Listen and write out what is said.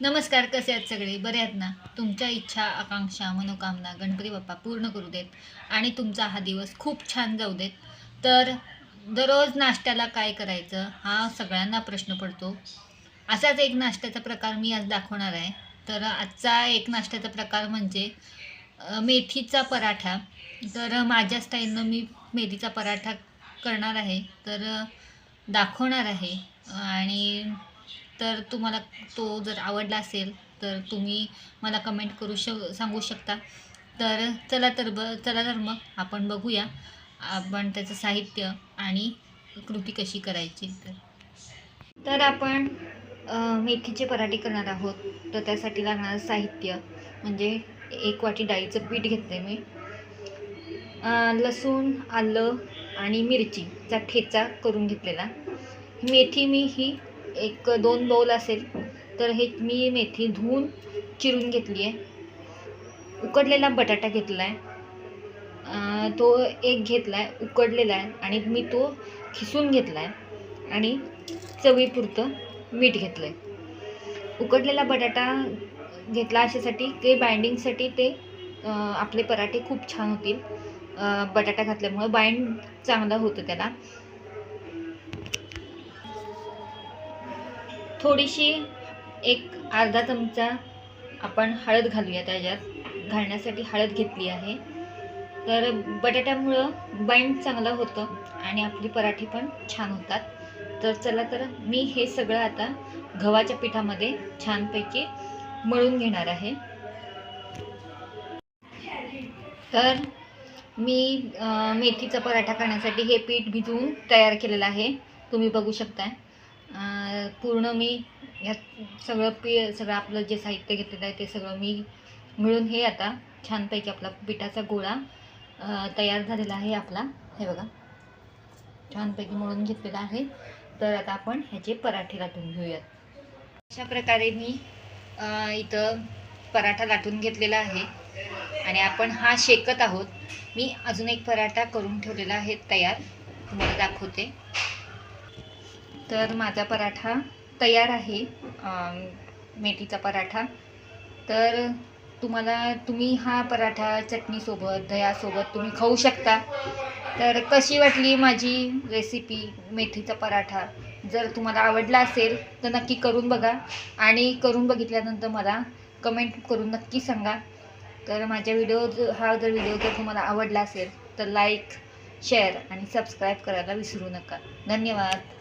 नमस्कार, कसे आहेत सगळे? बरे आहेत ना? तुमच्या इच्छा, आकांक्षा, मनोकामना गणपती बाप्पा पूर्ण करू देत आणि तुमचा हा दिवस खूप छान जाऊ देत. तर दररोज नाश्त्याला काय करायचं हा सगळ्यांना प्रश्न पडतो. असाच एक नाश्त्याचा प्रकार मी आज दाखवणार आहे. तर आजचा एक नाश्त्याचा प्रकार म्हणजे मेथीचा पराठा. तर माझ्या स्टाईलनं मी मेथीचा पराठा करणार आहे. तर दाखवणार आहे आणि तर तुम्हाला तो जर आवडला असेल तर तुम्ही मला कमेंट करू सांगू शकता. तर चला तर मग आपण बघूया आपण त्याचं साहित्य आणि कृती कशी करायची. तर आपण मेथीचे पराठे करणार आहोत. तर त्यासाठी लागणारं साहित्य म्हणजे 1 वाटी डाळीचं पीठ घेतलं आहे मी, लसूण, आलं आणि मिरचीचा ठेचा करून घेतलेला. मेथी मी ही 1-2 बाउल असेल तर हे मी मेथी धुवून चिरून घेतली आहे. उकडलेला बटाटा घेतला आहे, तो एक घेतला आहे, उकडलेला आहे आणि मी तो खिसून घेतला आहे आणि चवीपुरतं मीठ घेतलं आहे. उकडलेला बटाटा घेतला अशासाठी ते बाइंडिंगसाठी ते आपले पराठे खूप छान होतील. बटाटा घातल्यामुळं बाइंड चांगलं होतं त्याला. थोडीशी अर्धा चमचा आपण हळद घालूया. त्याच्यात घालण्यासाठी हळद घेतली आहे. तर बटाट्यामुळं बाइंड चांगलं होतं आणि आपली पराठे पण छान होतात. तर चला तर मी हे सगळं आता गव्हाच्या पिठामध्ये छानपैकी मळून घेणार आहे. तर मी मेथीचा पराठा करण्यासाठी हे पीठ भिजवून तयार केलेलं आहे. तुम्ही बघू शकताय. पूर्ण मी यात सगळं आपलं जे साहित्य घेतलेलं आहे ते सगळं मी मिळून हे आता छानपैकी आपला पिठाचा गोळा तयार झालेला आहे आपला. हे बघा, छानपैकी मळून घेतलेला आहे. तर आता आपण ह्याचे पराठे लाटून घेऊयात. अशा प्रकारे मी इथं पराठा लाटून घेतलेला आहे आणि आपण हा शेकत आहोत. मी अजून एक पराठा करून ठेवलेला आहे तयार, तुम्हाला दाखवते. तर माझा पराठा तयार आहे, मेथीचा पराठा. तर तुम्ही हा पराठा चटणीसोबत, दह्यासोबत तुम्ही खाऊ शकता. तर कशी वाटली माझी रेसिपी मेथीचा पराठा? जर तुम्हाला आवडला असेल तर नक्की करून बघा आणि करून बघितल्यानंतर मला कमेंट करून नक्की सांगा. तर माझ्या हा व्हिडिओ जर तुम्हाला आवडला असेल तर लाईक, शेअर आणि सबस्क्राईब करायला विसरू नका. धन्यवाद.